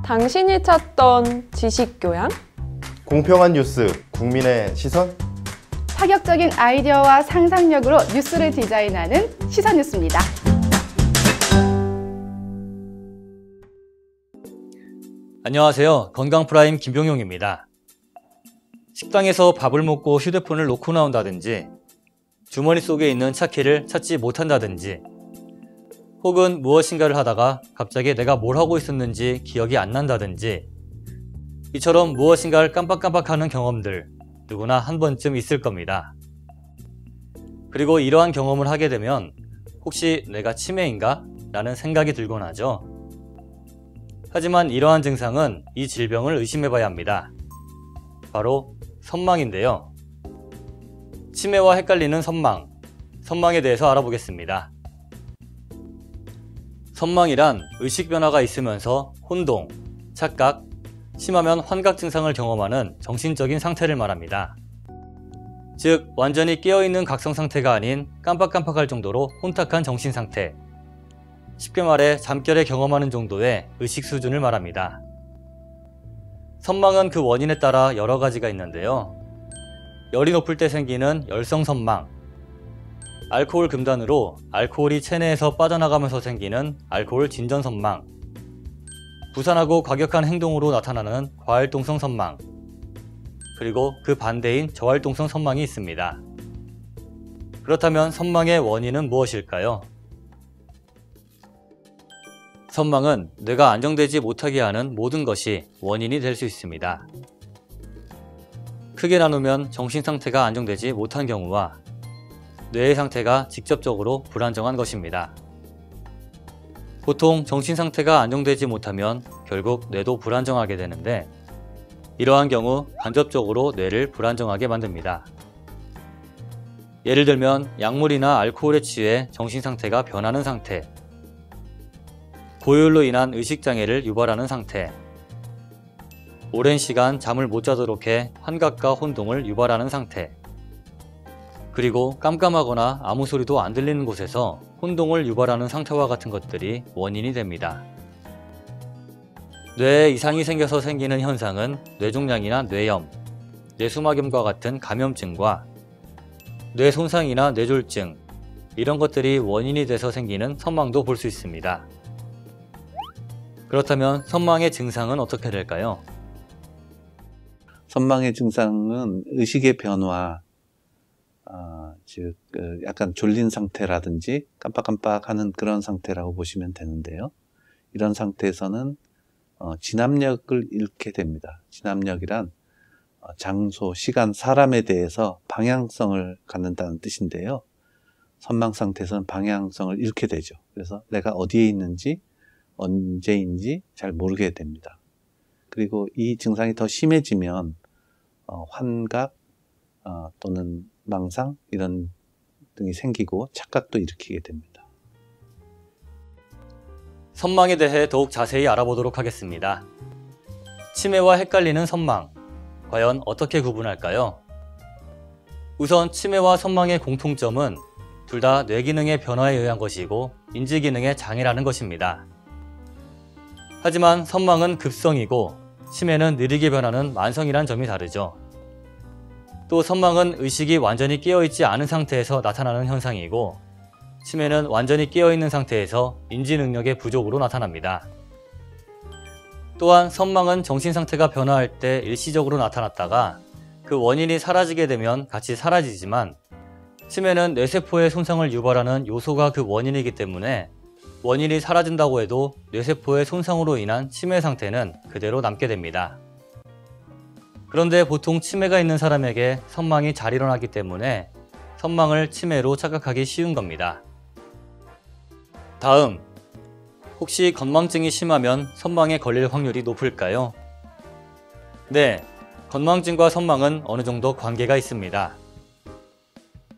당신이 찾던 지식교양? 공평한 뉴스, 국민의 시선? 파격적인 아이디어와 상상력으로 뉴스를 디자인하는 시선뉴스입니다. 안녕하세요. 건강프라임 김병용입니다. 식당에서 밥을 먹고 휴대폰을 놓고 나온다든지, 주머니 속에 있는 차키를 찾지 못한다든지, 혹은 무엇인가를 하다가 갑자기 내가 뭘 하고 있었는지 기억이 안 난다든지, 이처럼 무엇인가를 깜빡깜빡하는 경험들 누구나 한 번쯤 있을 겁니다. 그리고 이러한 경험을 하게 되면 혹시 내가 치매인가? 라는 생각이 들곤 하죠. 하지만 이러한 증상은 이 질병을 의심해봐야 합니다. 바로 선망인데요. 치매와 헷갈리는 선망, 선망에 대해서 알아보겠습니다. 선망이란 의식 변화가 있으면서 혼동, 착각, 심하면 환각 증상을 경험하는 정신적인 상태를 말합니다. 즉, 완전히 깨어있는 각성 상태가 아닌 깜빡깜빡할 정도로 혼탁한 정신 상태, 쉽게 말해 잠결에 경험하는 정도의 의식 수준을 말합니다. 선망은 그 원인에 따라 여러 가지가 있는데요. 열이 높을 때 생기는 열성선망, 알코올 금단으로 알코올이 체내에서 빠져나가면서 생기는 알코올 진전선망, 부산하고 과격한 행동으로 나타나는 과활동성 선망, 그리고 그 반대인 저활동성 선망이 있습니다. 그렇다면 선망의 원인은 무엇일까요? 선망은 뇌가 안정되지 못하게 하는 모든 것이 원인이 될 수 있습니다. 크게 나누면 정신 상태가 안정되지 못한 경우와 뇌의 상태가 직접적으로 불안정한 것입니다. 보통 정신 상태가 안정되지 못하면 결국 뇌도 불안정하게 되는데, 이러한 경우 간접적으로 뇌를 불안정하게 만듭니다. 예를 들면 약물이나 알코올에 취해 정신 상태가 변하는 상태, 고열로 인한 의식장애를 유발하는 상태, 오랜 시간 잠을 못 자도록 해 환각과 혼동을 유발하는 상태, 그리고 깜깜하거나 아무 소리도 안 들리는 곳에서 혼동을 유발하는 상태와 같은 것들이 원인이 됩니다. 뇌에 이상이 생겨서 생기는 현상은 뇌종양이나 뇌염, 뇌수막염과 같은 감염증과 뇌 손상이나 뇌졸중, 이런 것들이 원인이 돼서 생기는 선망도 볼 수 있습니다. 그렇다면 선망의 증상은 어떻게 될까요? 선망의 증상은 의식의 변화, 즉 약간 졸린 상태라든지 깜빡깜빡하는 그런 상태라고 보시면 되는데요. 이런 상태에서는 진압력을 잃게 됩니다. 진압력이란 장소, 시간, 사람에 대해서 방향성을 갖는다는 뜻인데요. 선망 상태에서는 방향성을 잃게 되죠. 그래서 내가 어디에 있는지 언제인지 잘 모르게 됩니다. 그리고 이 증상이 더 심해지면 환각 또는 망상 이런 등이 생기고 착각도 일으키게 됩니다. 선망에 대해 더욱 자세히 알아보도록 하겠습니다. 치매와 헷갈리는 선망, 과연 어떻게 구분할까요? 우선 치매와 선망의 공통점은 둘 다 뇌기능의 변화에 의한 것이고 인지기능의 장애라는 것입니다. 하지만 선망은 급성이고 치매는 느리게 변하는 만성이란 점이 다르죠. 또 선망은 의식이 완전히 깨어있지 않은 상태에서 나타나는 현상이고, 치매는 완전히 깨어있는 상태에서 인지 능력의 부족으로 나타납니다. 또한 선망은 정신 상태가 변화할 때 일시적으로 나타났다가 그 원인이 사라지게 되면 같이 사라지지만, 치매는 뇌세포의 손상을 유발하는 요소가 그 원인이기 때문에 원인이 사라진다고 해도 뇌세포의 손상으로 인한 치매 상태는 그대로 남게 됩니다. 그런데 보통 치매가 있는 사람에게 선망이 잘 일어나기 때문에 선망을 치매로 착각하기 쉬운 겁니다. 다음, 혹시 건망증이 심하면 선망에 걸릴 확률이 높을까요? 네, 건망증과 선망은 어느 정도 관계가 있습니다.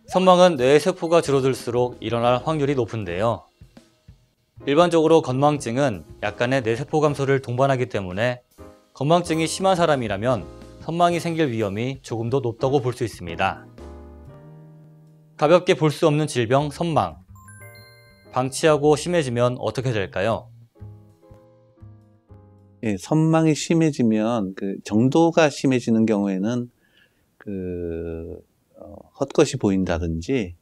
선망은 뇌의 세포가 줄어들수록 일어날 확률이 높은데요. 일반적으로 건망증은 약간의 뇌세포 감소를 동반하기 때문에 건망증이 심한 사람이라면 선망이 생길 위험이 조금 더 높다고 볼 수 있습니다. 가볍게 볼 수 없는 질병 선망, 방치하고 심해지면 어떻게 될까요? 예, 선망이 심해지면 그 정도가 심해지는 경우에는 헛것이 보인다든지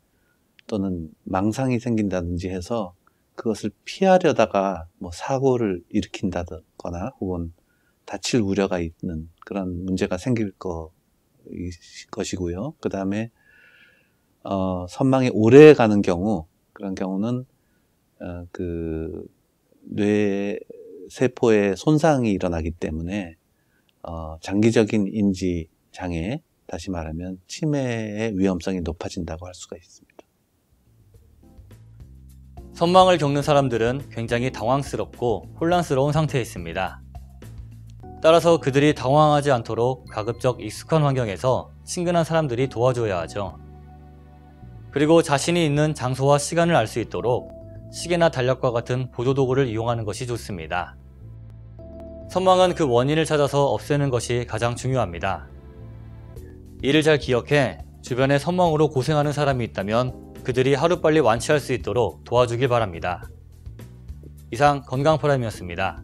또는 망상이 생긴다든지 해서 그것을 피하려다가 뭐 사고를 일으킨다거나 혹은 다칠 우려가 있는 그런 문제가 생길 것이고요. 그 다음에 선망이 오래 가는 경우, 그런 경우는 그 뇌 세포에 손상이 일어나기 때문에 장기적인 인지 장애, 다시 말하면 치매의 위험성이 높아진다고 할 수가 있습니다. 선망을 겪는 사람들은 굉장히 당황스럽고 혼란스러운 상태에 있습니다. 따라서 그들이 당황하지 않도록 가급적 익숙한 환경에서 친근한 사람들이 도와줘야 하죠. 그리고 자신이 있는 장소와 시간을 알 수 있도록 시계나 달력과 같은 보조도구를 이용하는 것이 좋습니다. 선망은 그 원인을 찾아서 없애는 것이 가장 중요합니다. 이를 잘 기억해 주변에 선망으로 고생하는 사람이 있다면 그들이 하루빨리 완치할 수 있도록 도와주길 바랍니다. 이상 건강포럼이었습니다.